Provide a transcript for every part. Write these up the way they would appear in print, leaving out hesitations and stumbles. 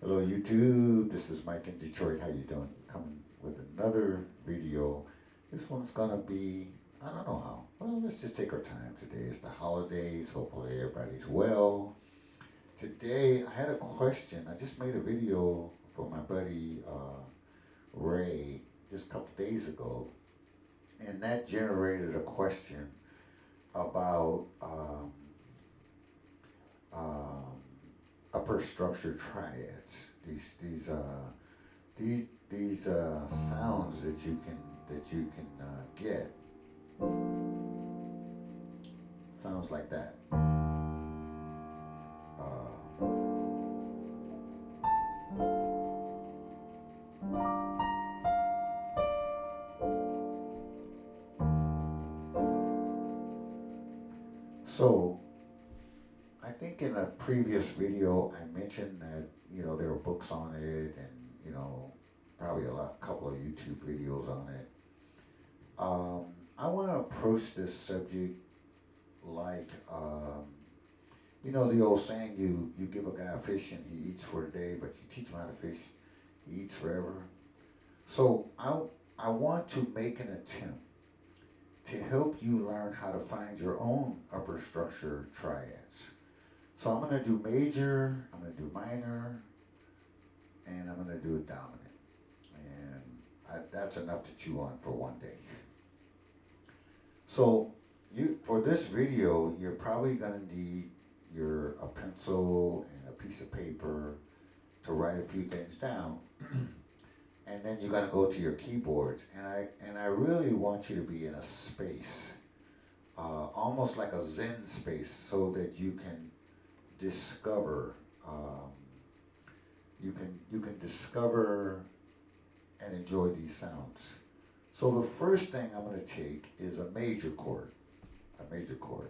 Hello YouTube, this is Mike in Detroit. How you doing? Coming with another video. This one's gonna be, I don't know how. Well, let's just take our time today. It's the holidays. Hopefully everybody's well. Today I had a question. I just made a video for my buddy Ray just a couple days ago, and that generated a question about upper structure triads. These sounds that you can get. Sounds like that. So I think in a previous video I mentioned that there were books on it, and probably couple of YouTube videos on it. I want to approach this subject like the old saying, you give a guy a fish and he eats for a day, but you teach him how to fish, he eats forever. So I want to make an attempt to help you learn how to find your own upper structure triads. So I'm going to do major, I'm going to do minor, and I'm going to do a dominant. And that's enough to chew on for one day. So for this video, you're probably going to need a pencil and a piece of paper to write a few things down. And then you're going to go to your keyboards. And I really want you to be in a space, almost like a Zen space, so that you can discover, you can discover and enjoy these sounds. So the first thing I'm going to take is a major chord,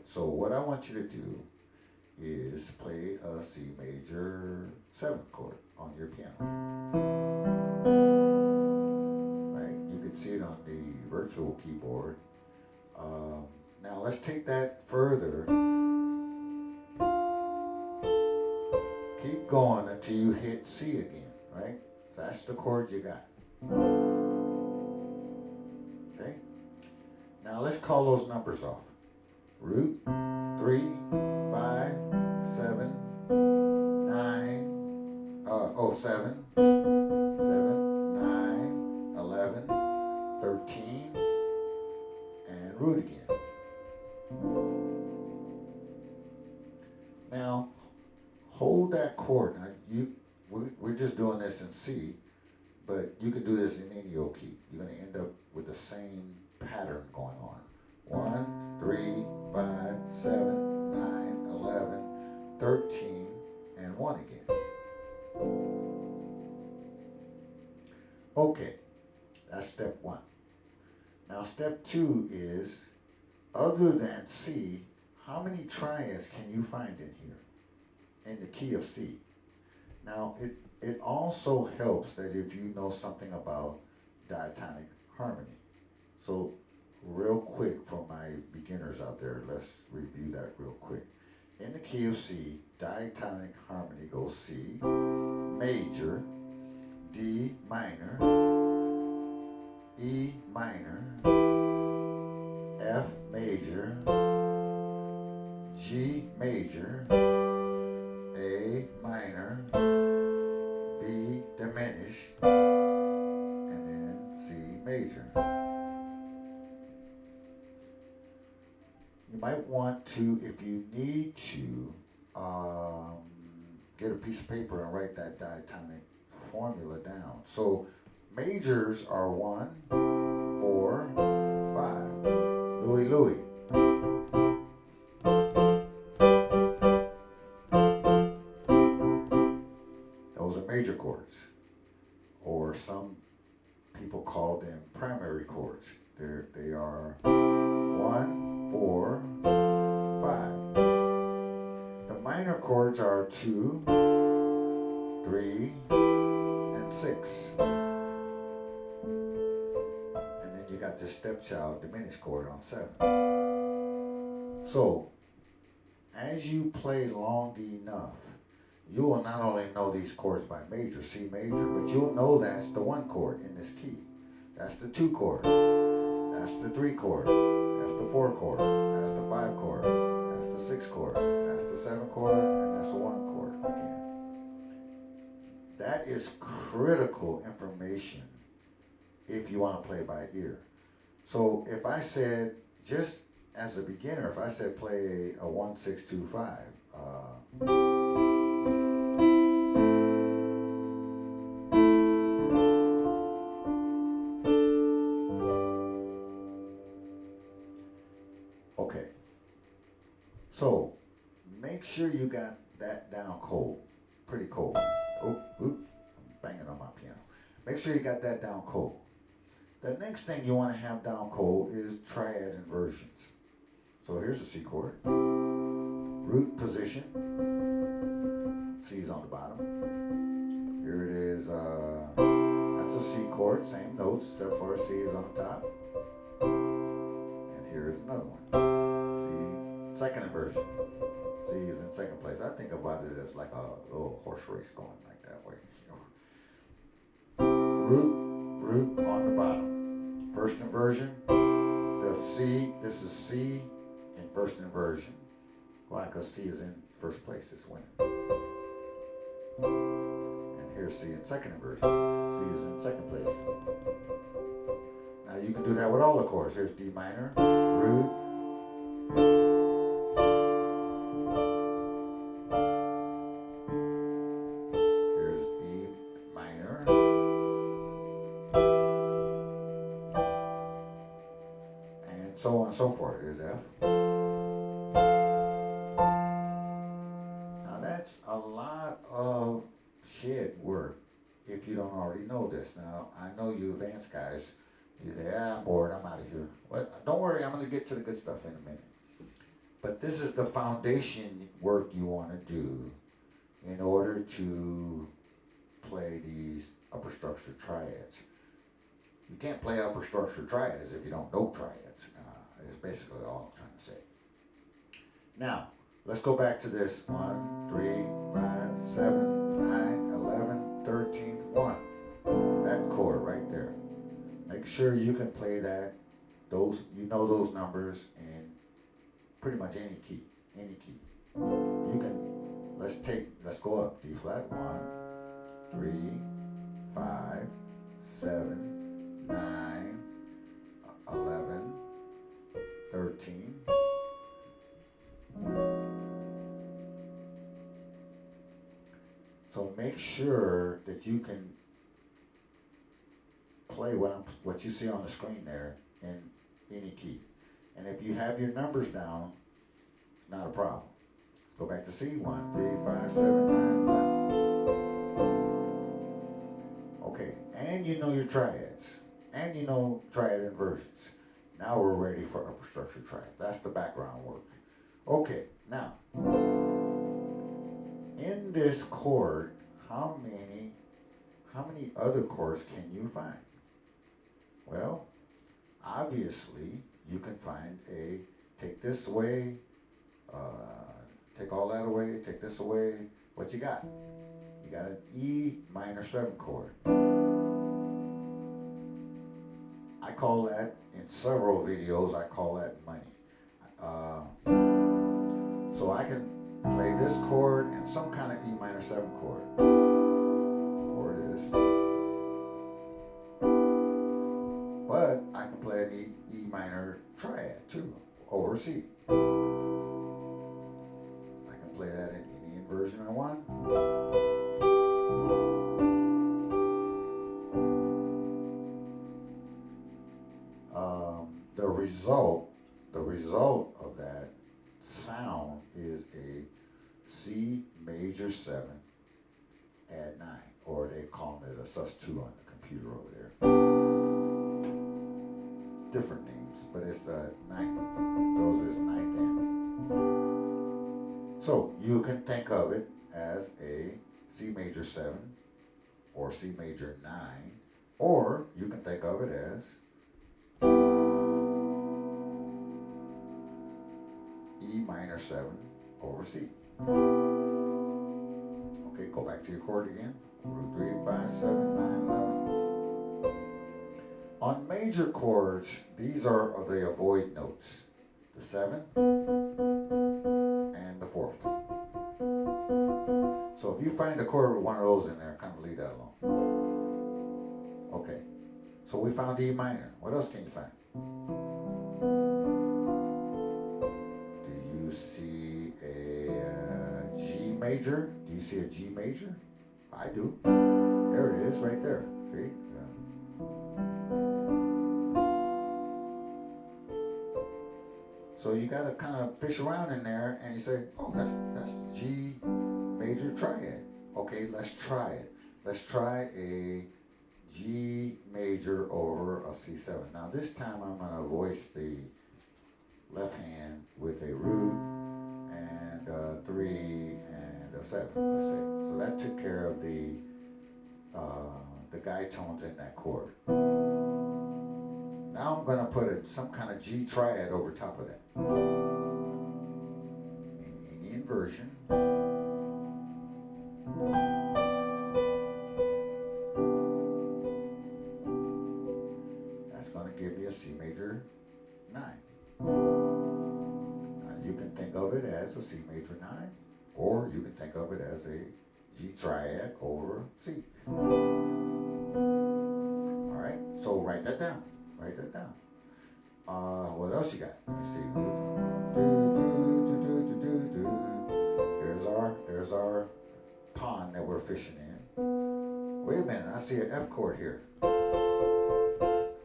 So what I want you to do is play a C major 7th chord on your piano. Right? You can see it on the virtual keyboard. Now let's take that further. Keep going until you hit C again, right? So that's the chord you got. Okay? Now let's call those numbers off. Root, 3, 5, 7, 7, 9, 11, 13, and root again. Now, hold that chord. Now, we're just doing this in C, but you can do this in any old key. You're going to end up with the same pattern going on. 1, 3, 5, 7, 9, 11, 13, and 1 again. Okay, that's step 1. Now step 2 is, other than C, how many triads can you find in here, in the key of C? Now it also helps that if you know something about diatonic harmony. So real quick for my beginners out there, let's review that real quick. In the key of C, diatonic harmony goes C, major, D minor, E minor, F major, G major, A minor, B diminished, and then C major. You might want to, if you need to, get a piece of paper and write that diatonic formula down. So majors are 1, 4, 5. Louie, Louie. Those are major chords, or some people call them primary chords. They are 1, 4, 5. The minor chords are 2, 3, and 6. And then you got the stepchild diminished chord on 7. So, as you play long enough, you will not only know these chords by major, C major, but you'll know that's the 1 chord in this key. That's the 2 chord. That's the 3 chord. That's the 4 chord. That's the 5 chord. That's the 6 chord. That's the 7 chord. And that's the 1 chord again. That is critical information if you want to play by ear. So if I said, just as a beginner, if I said play a 1, 6, 2, 5, okay. So make sure you got that down cold, pretty cold. Oh, I'm banging on my piano. Make sure you got that down cold. The next thing you want to have down cold is triad inversions. So here's a C chord, root position, C is on the bottom. Here it is, that's a C chord, same notes, except for C is on the top. And here is another one, C, second inversion. C is in second place. I think about it as like a little horse race going like that way. Root on the bottom. First inversion, the C, this is C in first inversion. Why? Because C is in first place, it's winning. And here's C in second inversion. C is in second place. Now you can do that with all the chords. Here's D minor, root. Here's E minor. And so on and so forth. Here's F. A lot of shit work if you don't already know this. Now, I know you advanced guys, you say, I'm bored, I'm out of here. Well, don't worry, I'm going to get to the good stuff in a minute. But this is the foundation work you want to do in order to play these upper structure triads. You can't play upper structure triads if you don't know triads. Is basically all I'm trying to say. Now, let's go back to this 1, 3, 5, 7, 9, 11, 13, 1. That chord right there. Make sure you can play that, those, you know those numbers in pretty much any key, any key. You can, let's go up. D flat, 1, 3, 5, 7, 9, 11, 13. So make sure that you can play what you see on the screen there in any key. And if you have your numbers down, it's not a problem. Let's go back to C. 1, 3, 5, 7, 9, 11. Okay, and you know your triads. And you know triad inversions. Now we're ready for upper structure triad. That's the background work. Okay, now, in this chord, how many other chords can you find? Well, obviously, you can find take this away, take all that away, take this away. What you got? You got an E minor 7 chord. I call that, in several videos, I call that money. So I can play this chord and some kind of E minor 7 chord. Chord is. But I can play an E minor triad too, over C. I can play that in any inversion I want. The result of that sound is a C major 7 add 9, or they call it a sus2 on the computer over there. Different names, but it's a 9. Throws this 9th in. So you can think of it as a C major 7 or C major 9, or you can think of it as E minor 7 over C. Okay, go back to your chord again. 3, 5, 7, 9, 11. On major chords, these are the avoid notes. The 7 and the 4th. So if you find a chord with one of those in there, kind of leave that alone. Okay, so we found E minor. What else can you find? Do you see a G major? Do you see a G major? I do. There it is, right there. See? Yeah. So you got to kind of fish around in there, and you say, oh, that's G major triad. Okay, let's try it. Let's try a G major over a C7. Now this time I'm going to voice the left hand with a root and a 3 and a 7, let's say. So that took care of the guide tones in that chord. Now I'm going to put some kind of G triad over top of that. In the inversion. That's going to give me a C major 9. Now you can think of it as a C major 9, or you can think of it as a G triad over C. Alright, so write that down. Write that down. What else you got? Let me see. There's our pond that we're fishing in. Wait a minute, I see an F chord here.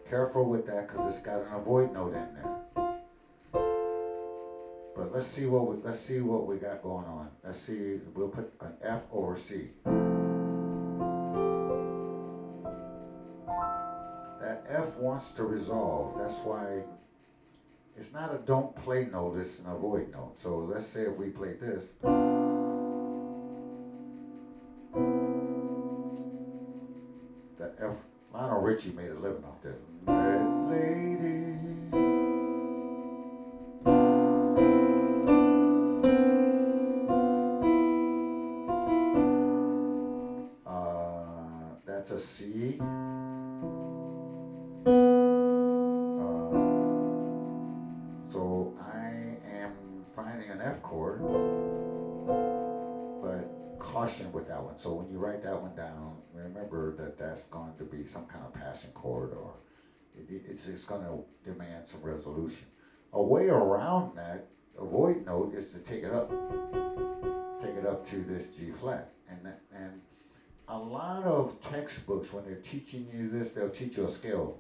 Careful with that because it's got an avoid note in there. But let's see what we got going on. Let's see. We'll put an F over C. That F wants to resolve. That's why it's not a don't play note, it's an avoid note. So let's say if we play this. That F, Lionel Richie made a living off this. Red lady. That's a C. So I am finding an F chord, but caution with that one. So when you write that one down, remember that that's going to be some kind of passing chord, or it's going to demand some resolution. A way around that avoid note is to take it up to this G flat, and a lot of textbooks, when they're teaching you this, they'll teach you a scale.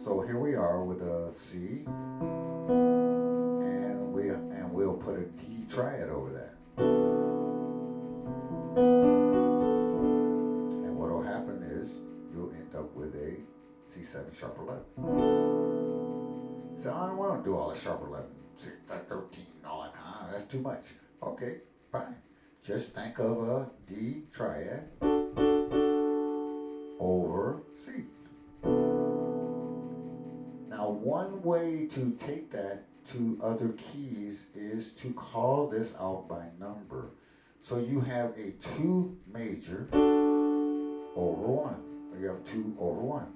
So here we are with a C, and we'll put a D triad over that. And what will happen is you'll end up with a C7 sharp 11. So I don't want to do all the sharp 11, 6, 13, all that kind of, that's too much. Okay, fine. Just think of a D triad over C. Now one way to take that to other keys is to call this out by number. So you have a 2 major over 1. Or you have 2 over 1.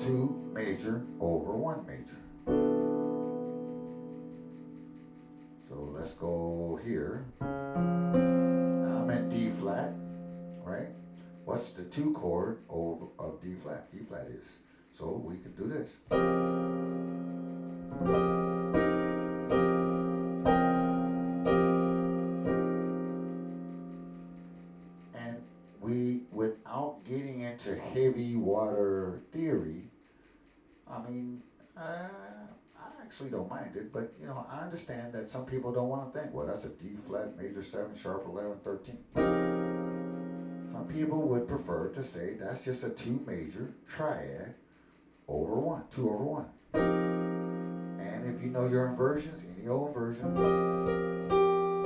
2 major over 1 major. So let's go here. Now I'm in D flat, right? What's the 2 chord of D flat? D flat is. So we can do this. And without getting into heavy water theory, I mean, I actually don't mind it, but I understand that some people don't want to think, well, that's a D flat, major 7, sharp 11, 13. Some people would prefer to say that's just a 2 major triad over 1, 2 over 1. And if you know your inversions, any old inversion,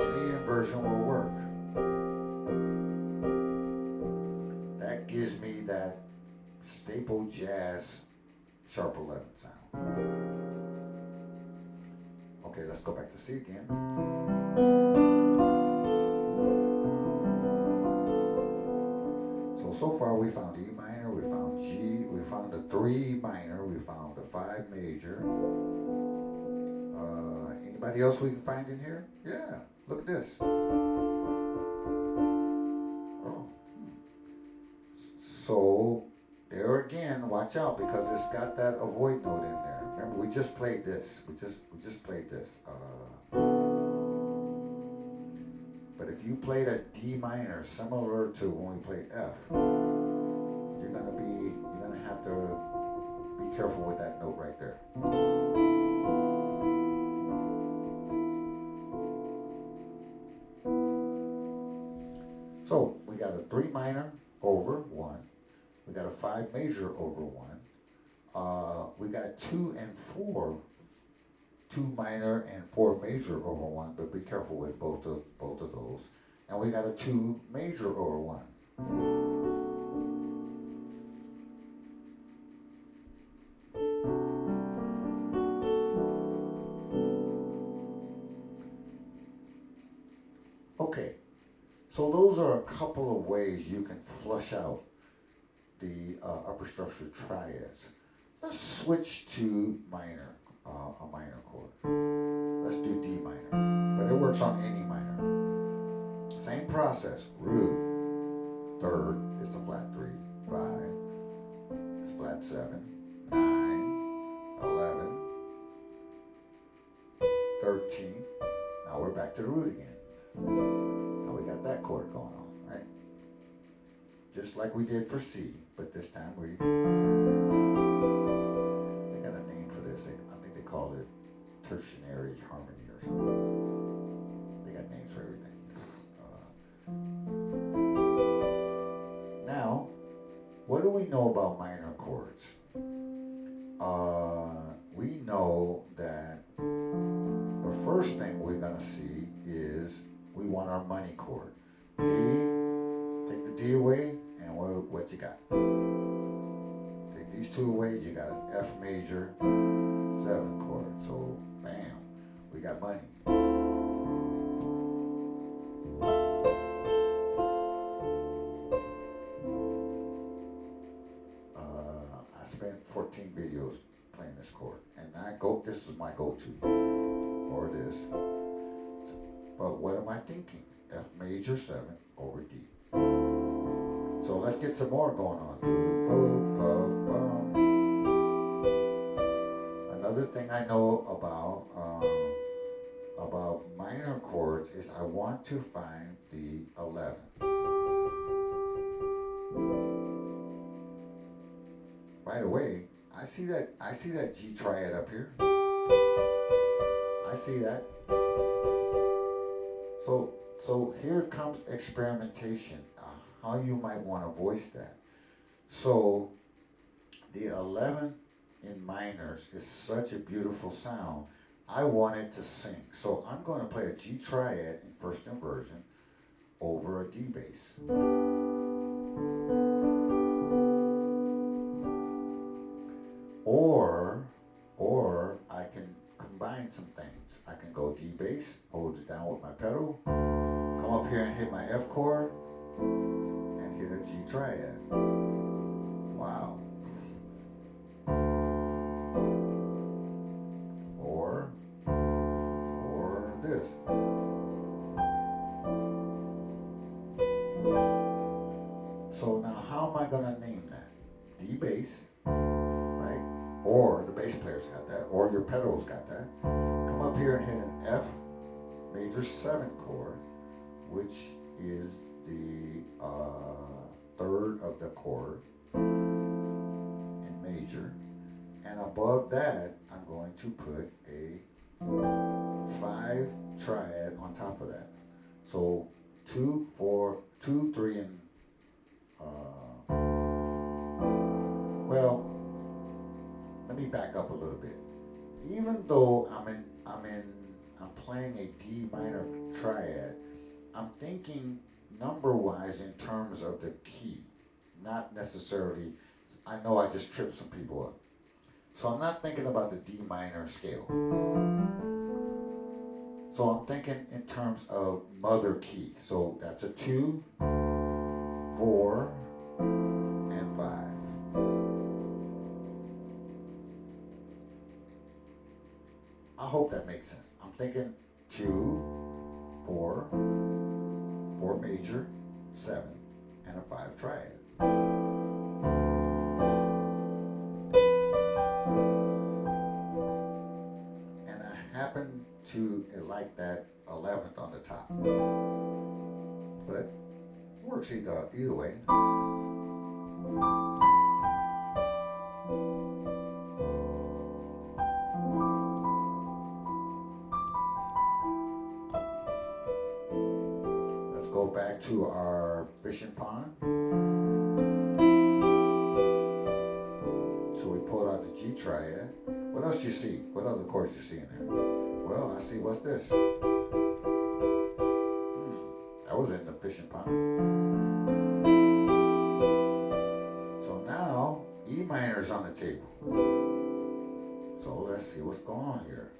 any inversion will work. That that gives me that staple jazz sharp 11 sound. Okay, let's go back to C again. So far we found E minor, we found G, we found the 3 minor, we found the 5 major. Anybody else we can find in here? Yeah, look at this. Oh. So there again, watch out because it's got that avoid note in there. Remember, we just played this. We just played this. But if you played a D minor, similar to when we played F, you're gonna have to be careful with that note right there. So we got a 3 minor over 1. We got a 5 major over 1. We got 2 and 4. 2 minor and 4 major over 1, but be careful with both of those. And we got a 2 major over 1. Okay, so those are a couple of ways you can flush out the upper structure triads. Let's switch to minor. A minor chord. Let's do D minor, but it works on any minor. Same process. Root, 3rd is a flat 3, 5, it's flat 7, 9, 11, 13. Now we're back to the root again. Now we got that chord going on, right? Just like we did for C, but this time we got a name for this. They call it tertiary harmony or something. They got names for everything. Now, what do we know about minor chords? We know that the first thing we're going to see is we want our money chord. D, take the D away, and what you got? Take these 2 away, you got an F major 7 chord. So, bam, we got money. I spent 14 videos playing this chord, and this is my go-to, or this. But what am I thinking? F major 7 over D. So let's get some more going on. Another thing I know about minor chords is I want to find the 11. Right away, I see that G triad up here. I see that. So here comes experimentation, how you might want to voice that. So the 11 in minors is such a beautiful sound. I want it to sing. So I'm going to play a G triad in first inversion over a D bass. Or I can combine some things. I can go D bass, hold it down with my pedal, come up here and hit my F chord, and hit a G triad. Wow. Or this. So now how am I going to name that? D bass, right? Or the bass player's got that, or your pedal's got that. Come up here and hit an F major 7 chord, which is the 3rd of the chord in major. And above that, I'm going to put a 5 triad on top of that. So 2, 4, 2, 3, and well, let me back up a little bit. Even though I'm playing a D minor triad, I'm thinking number-wise in terms of the key. not necessarily, I know I just tripped some people up. So I'm not thinking about the D minor scale. So I'm thinking in terms of mother key. So that's a 2, 4, and 5. I hope that makes sense. I'm thinking 2, 4, 4 major, 7, and a 5 triad. And I happen to like that 11th on the top. But it works either way. Let's go back to our fishing pond. So we pulled out the G triad. What else you see? What other chords you see in there? Well, I see, what's this? That was in the fishing pond. So now, E minor's on the table. So let's see what's going on here.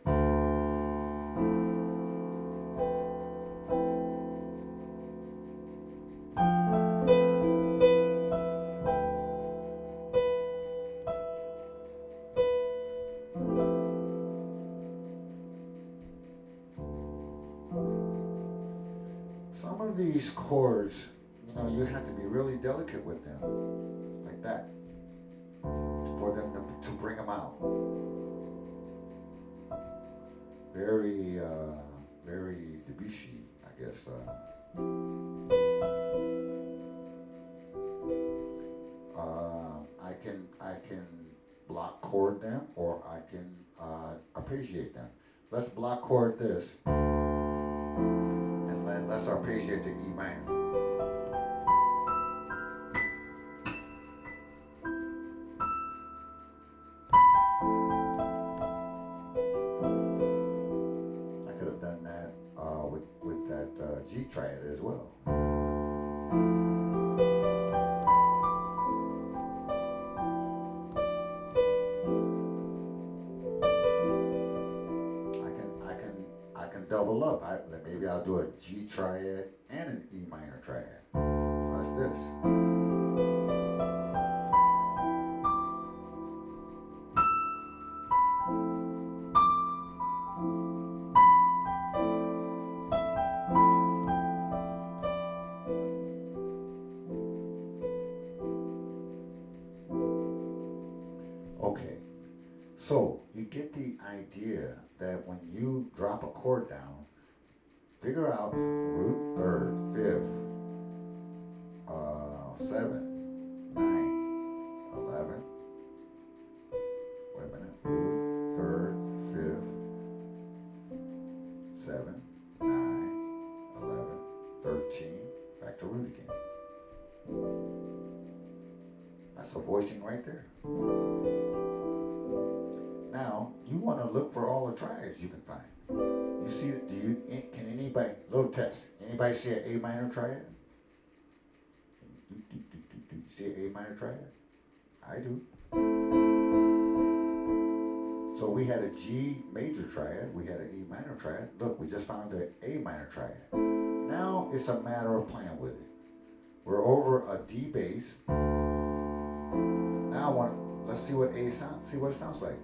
Some of these chords, you have to be really delicate with them, like that, for them to bring them out. Very, very Debussy, I guess. I can block chord them, or I can arpeggiate them. Let's block chord this. And then let's arpeggiate the E minor. I could have done that with that G triad as well. I can double up. Maybe I'll do a G triad and an E minor triad. Watch this. Okay, so you get the idea that when you drop a chord down, figure out root third, fifth, 7, 9, 11. Wait a minute. Root third, fifth, 7, 9, 11, 13. Back to root again. That's a voicing right there. Now, you want to look for all the triads you can find. You see, can anybody, little test, anybody see an A minor triad? You see an A minor triad? I do. So we had a G major triad, we had an E minor triad. Look, we just found an A minor triad. Now it's a matter of playing with it. We're over a D bass. Now let's see what A sounds, see what it sounds like.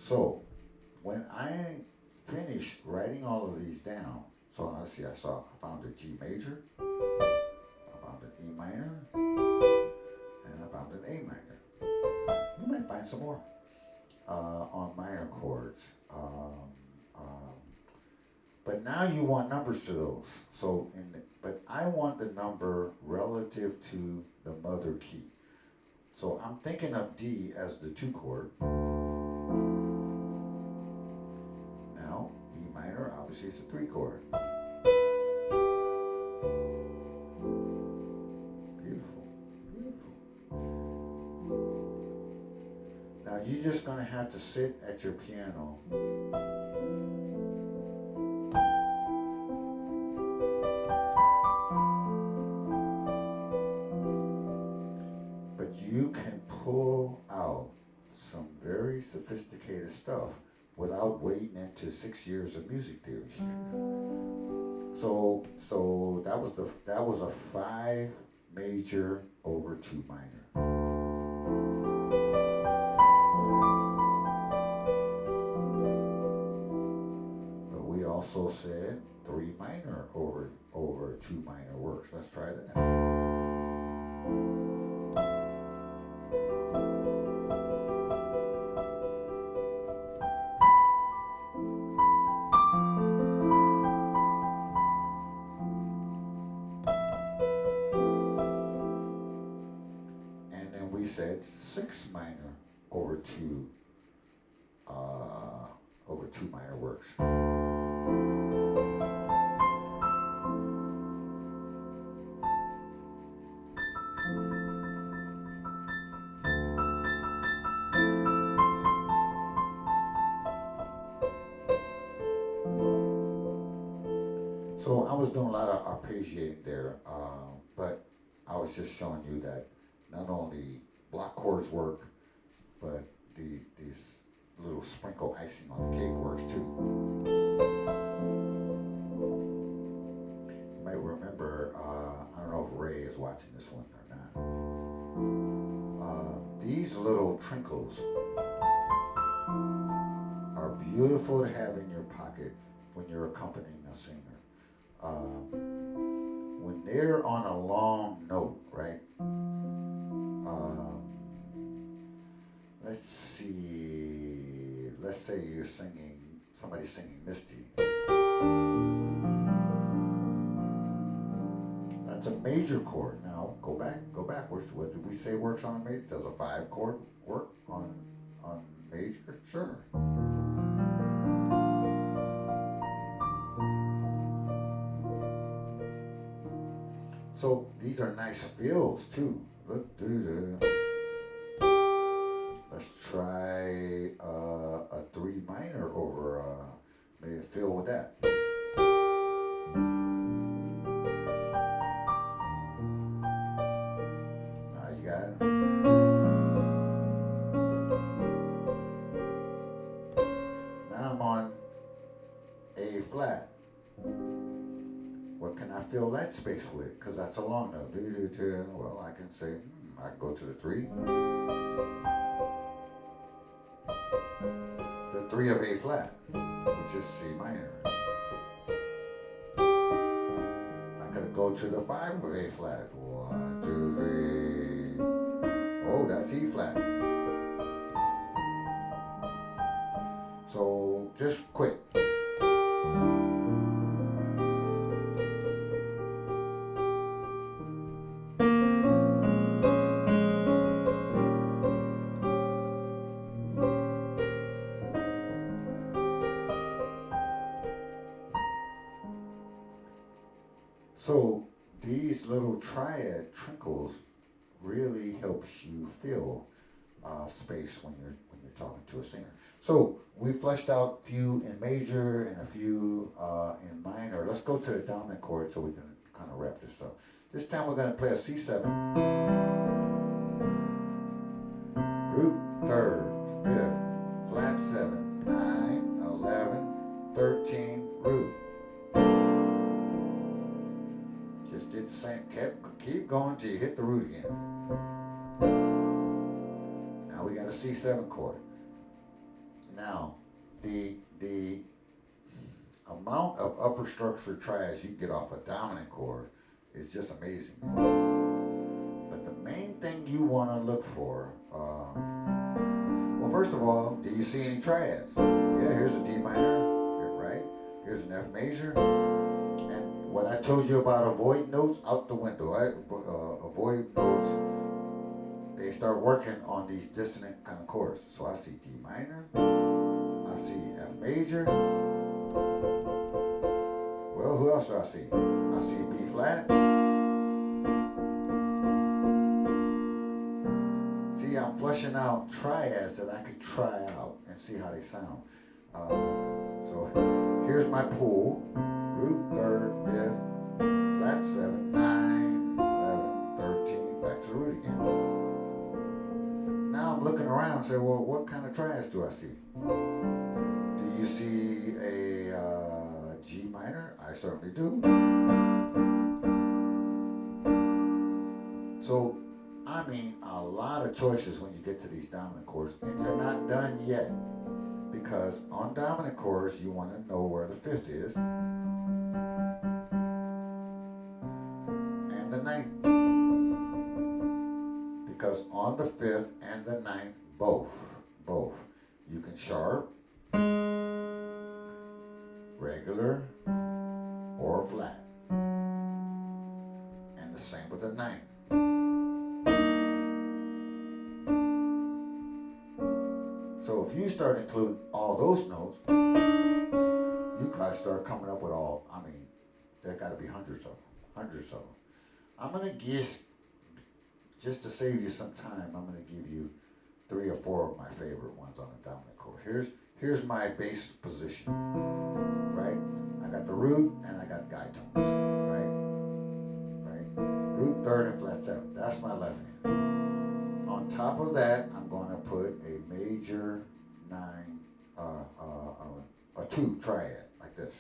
So, when I finished writing all of these down, so let's see, I found a G major, I found an E minor, and I found an A minor. You might find some more on minor chords. But now you want numbers to those. So, but I want the number relative to the mother key. So I'm thinking of D as the 2 chord. Now, E minor, obviously it's a 3 chord. Beautiful, beautiful. Now you're just going to have to sit at your piano you can pull out some very sophisticated stuff without wading into 6 years of music theory. So that was a 5 major over 2 minor. But we also said 3 minor over 2 minor works. Let's try that. We said 6 minor over 2 minor works. So I was doing a lot of arpeggiating there, but I was just showing you that not only block chords work, but these little sprinkle icing on the cake works too. You might remember, I don't know if Ray is watching this one or not. These little trinkles are beautiful to have in your pocket when you're accompanying a singer. When they're on a long note, right? Let's see. Let's say you're singing, somebody's singing Misty. That's a major chord. Now go backwards. What did we say works on a major? Does a 5 chord work on major? Sure. So these are nice fills too. Look, let's try a 3 minor over maybe a fill with that. Now you got it. Now I'm on A flat. What can I fill that space with? Because that's a long note. Well, I can say, I can go to the 3. The 3 of A flat, which is C minor. I could go to the 5 of A flat. 1, 2, 3. Oh, that's E flat. So just quick. So these little triad trinkles really helps you fill space when you're talking to a singer. So we fleshed out a few in major and a few in minor. Let's go to the dominant chord so we can kind of wrap this up. This time we're going to play a C7, root 3rd, 5th, flat 7, 9, 11, 13, root. Just did the same, keep going till you hit the root again. Now we got a C7 chord. Now, the amount of upper structure triads you can get off a dominant chord is just amazing. But the main thing you want to look for, well, first of all, do you see any triads? Yeah, here's a D minor, right? Here's an F major. And what I told you about avoid notes, out the window. Avoid notes they start working on these dissonant kind of chords. So I see D minor, I see F major. Well, who else do I see? I see B flat. See, I'm fleshing out triads that I could try out and see how they sound. So here's my pool. Root, third, fifth, flat 7, 9, 11, 13, back to the root again. Now I'm looking around and say, well, what kind of triads do I see? Do you see a G minor? I certainly do. So, I mean, a lot of choices when you get to these dominant chords, and you're not done yet. Because on dominant chords, you want to know where the fifth is. And the ninth. Because on the fifth and the ninth, both, you can sharp, regular, or flat. And the same with the ninth. So if you start including all those notes, you guys start coming up with all, I mean, there got to be hundreds of them. I'm going to guess, just to save you some time, I'm going to give you 3 or 4 of my favorite ones on the dominant chord. Here's my bass position, right? I got the root and I got guide tones, right? Root, third, and flat 7. That's my left hand. On top of that, I'm going to put a major 9, a 2 triad, like this.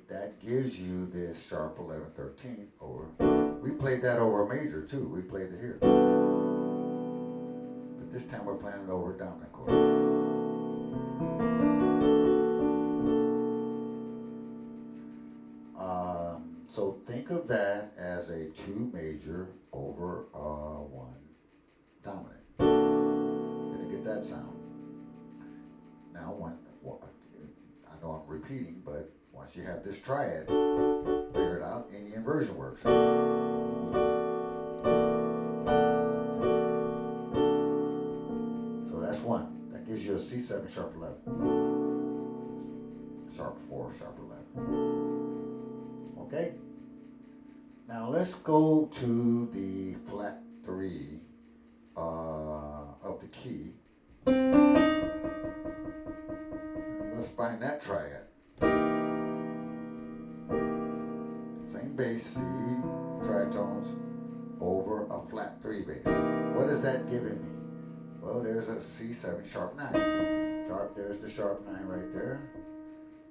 That gives you this sharp 11, 13 over. We played that over a major too. We played it here. But this time we're playing it over a dominant chord. So think of that as a 2 major over 1 dominant. You're gonna get that sound. Now, I know I'm repeating, but once you have this triad figured out, any inversion works. So that's 1. That gives you a C7 sharp 11. Sharp 4, sharp 11. Okay? Now let's go to the flat 3 of the key. Let's find that triad. Same bass, C, tritones, over a flat 3 bass. What is that giving me? Well, there's a C7 sharp 9. There's the sharp 9 right there.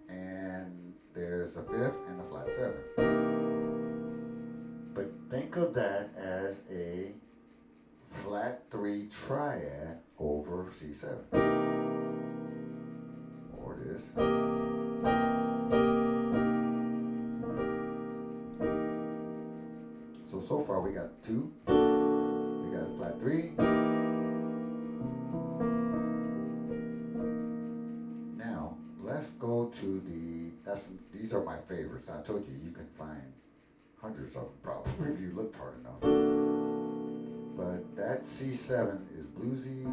And there's a 5th and a flat 7. But think of that as a flat 3 triad over C7. Or this. So far we got 2. We got a flat 3. Now, let's go to these are my favorites. I told you can find hundreds of them probably if you looked hard enough. But that C7 is bluesy.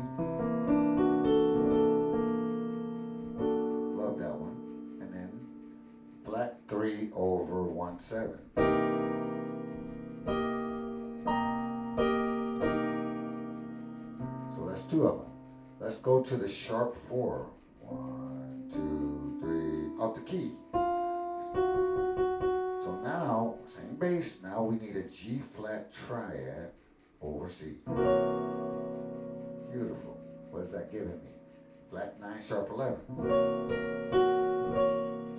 Love that one. And then flat 3 over 1, 7. So that's 2 of them. Let's go to the sharp 4. 1, 2, 3, off the key. So now, same bass, now we need a G flat triad over C. Beautiful. What is that giving me? Flat 9, sharp 11.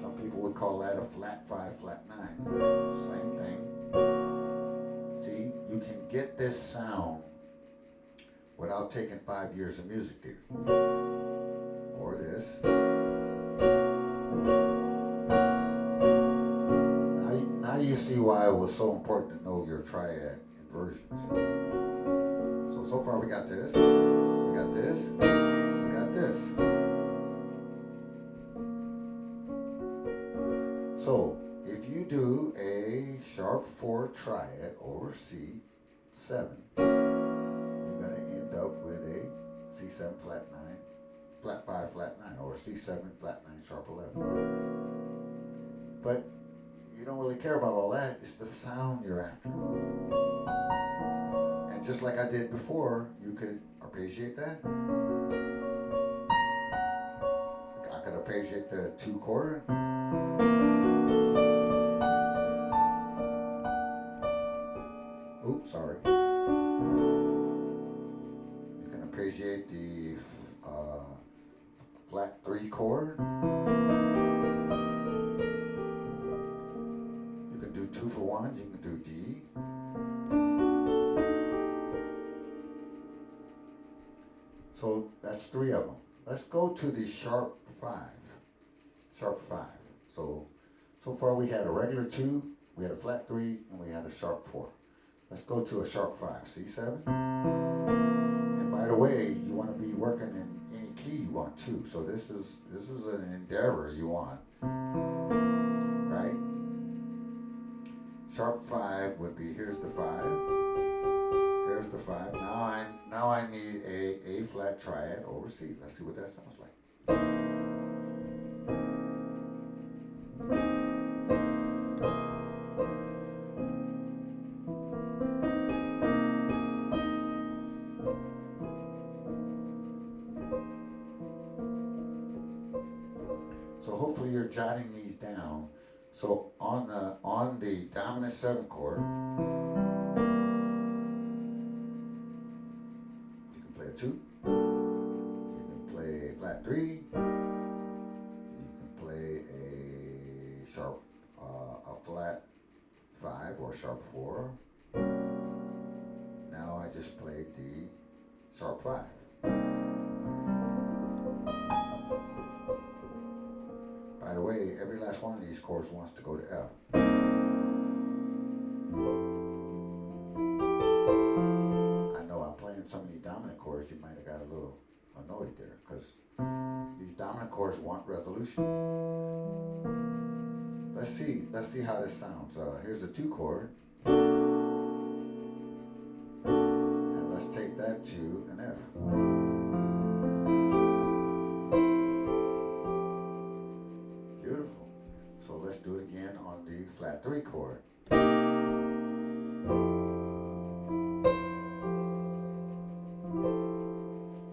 Some people would call that a flat 5, flat 9. Same thing. See, you can get this sound without taking 5 years of music theory. Or this. Now you see why it was so important to know your triad inversions. So far we got this, we got this, we got this. So if you do over C7, you're going to end up with a C7 flat 9, flat 5 flat 9, or C7 flat 9 sharp 11. But you don't really care about all that. It's the sound you're after. And just like I did before, you could arpeggiate that. I could arpeggiate the 2 chord. Oops, sorry. You can arpeggiate the flat 3 chord. You can do 2 for 1. You can do D. So that's 3 of them. Let's go to the sharp 5. Sharp 5. So far we had a regular 2, we had a flat 3, and we had a sharp 4. Let's go to a sharp 5, C7. And by the way, you want to be working in any key you want too. So this is an endeavor you want, right? Sharp 5 would be, here's the 5. Here's the 5. Now I need a flat triad over C. Let's see what that sounds like. So hopefully you're jotting these down. So on the dominant 7 chord, you can play a 2, you can play a flat 3, you can play a sharp, a flat 5 or sharp 4. Now I just played the sharp 5. By the way, every last one of these chords wants to go to F. I know I'm playing so many dominant chords, you might have got a little annoyed there, because these dominant chords want resolution. Let's see how this sounds. Here's a 2 chord, and let's take that to an F. So let's do it again on the flat 3 chord.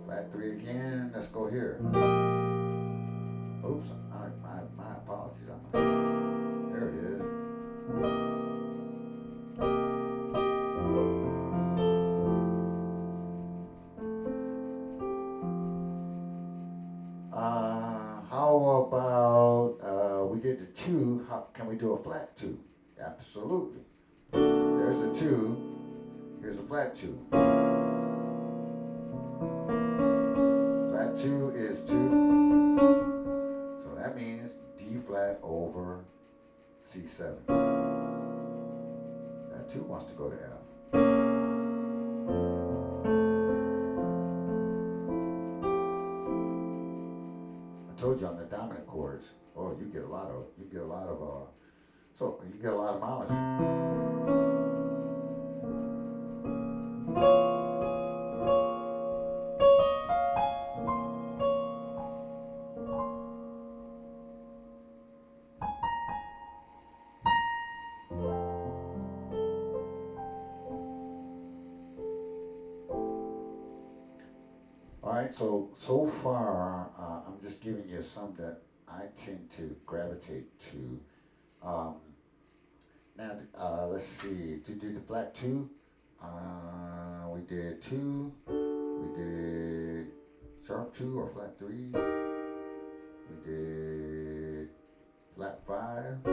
Flat 3 again, let's go here. Oops, my apologies. There it is. How about we did the 2, can we do a flat 2? Absolutely. There's a 2, here's a flat 2. Flat 2 is 2, so that means D flat over C7. That 2 wants to go to F. I told you on the dominant chords, oh, you get a lot of mileage. All right, so far, I'm just giving you some that I tend to gravitate to. Now, let's see, to do the flat 2, we did 2, we did sharp 2 or flat 3, we did flat 5,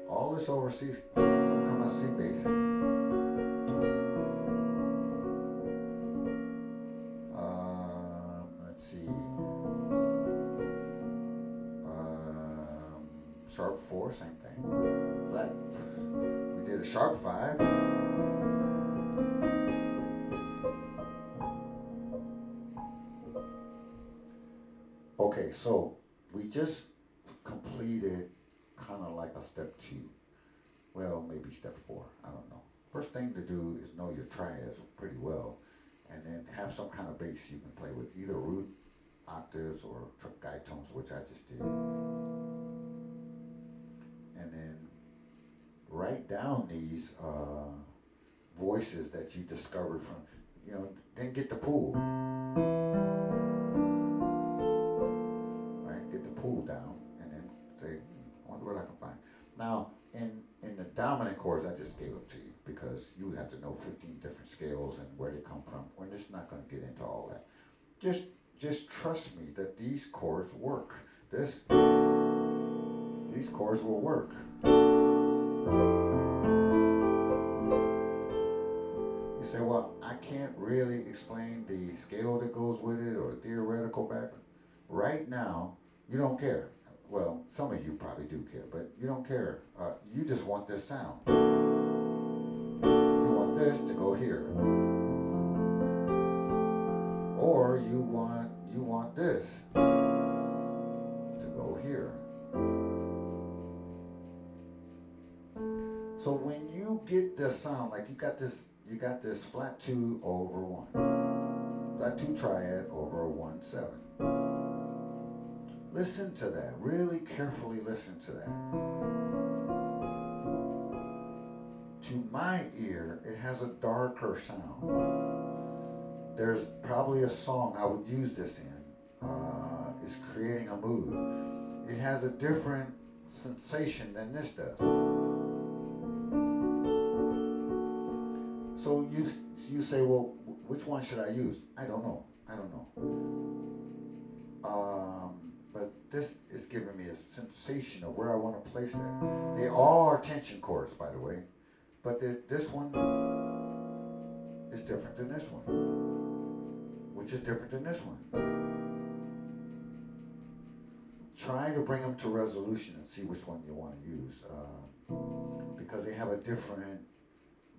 all this over C, some come out C bass. Let's see, sharp 4, same thing. Flat, we did a sharp 5. Okay, so we just completed kind of like a step 2. Well, maybe step 4, I don't know. first thing to do is know your triads pretty well, and then have some kind of bass you can play with, either root octaves or guitones, which I just did. And then write down these voices that you discovered from, then get the pool. Right? Get the pool down and then say, I wonder what I can find. Now, in the dominant chords, I just gave them to you because you would have to know 15 different scales and where they come from. We're just not going to get into all that. Just trust me that these chords work. These chords will work. You say, well, I can't really explain the scale that goes with it or the theoretical background. Right now, you don't care. Well, some of you probably do care, but you don't care. You just want this sound. You want this to go here. Or you want this to go here. So when you get the sound, like you got this flat 2 over 1, flat 2 triad over 1 7. Listen to that. Really carefully listen to that. To my ear, it has a darker sound. There's probably a song I would use this in. It's creating a mood. It has a different sensation than this does. So you say, well, which one should I use? I don't know. But this is giving me a sensation of where I want to place that. They all are tension chords, by the way, but this one is different than this one, which is different than this one. Try to bring them to resolution and see which one you want to use, because they have a different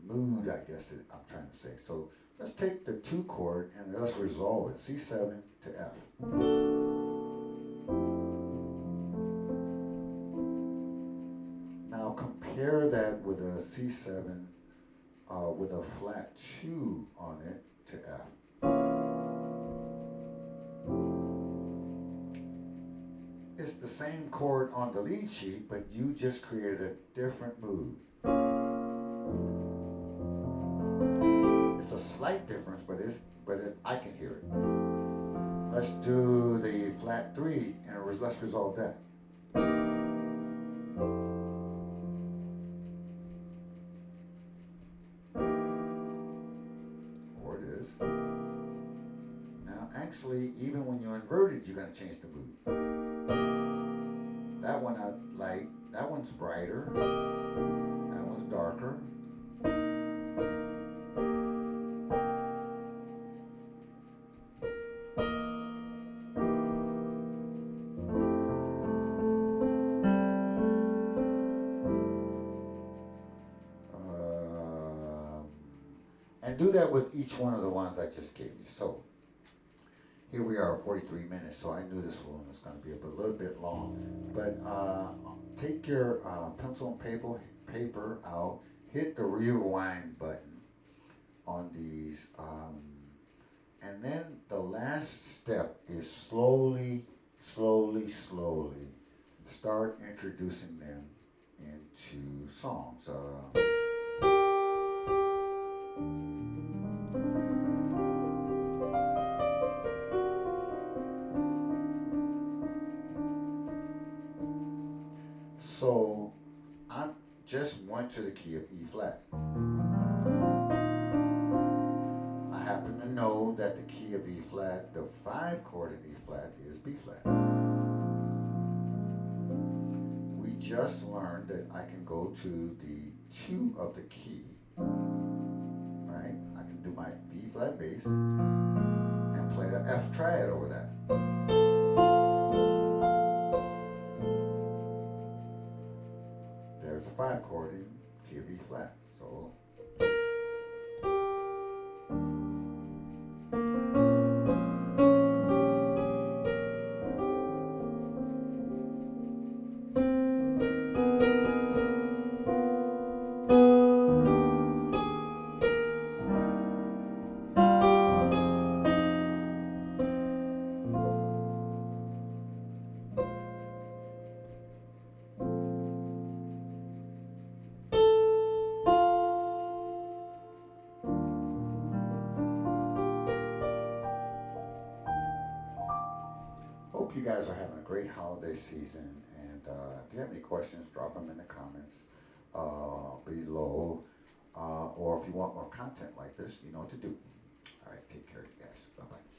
mood, I guess I'm trying to say. So let's take the 2 chord and let's resolve it, C7 to F. Now compare that with a C7 with a flat 2 on it to F. It's the same chord on the lead sheet, but you just created a different mood. It's a slight difference, but I can hear it. Let's do the flat 3 and let's resolve that. Or it is. Now, actually, even when you're inverted, you're going to change the mood. That one I like. That one's brighter. That one's darker. And do that with each one of the ones I just gave you. So here we are, 43 minutes. So I knew this one was going to be a little bit long. But take your pencil and paper out. Hit the rewind button on these. And then the last step is slowly start introducing them into songs. So I just went to the key of E flat. I happen to know that the key of E flat, the 5 chord in E flat is B flat. We just learned that I can go to the 2 of the key, right? I can do my B flat bass and play the F triad over that. There's a 5 chord in key of E flat. So hope you guys are having a great holiday season. And if you have any questions, drop them in the comments below. Or if you want more content like this, you know what to do. All right, take care, you guys. Bye-bye.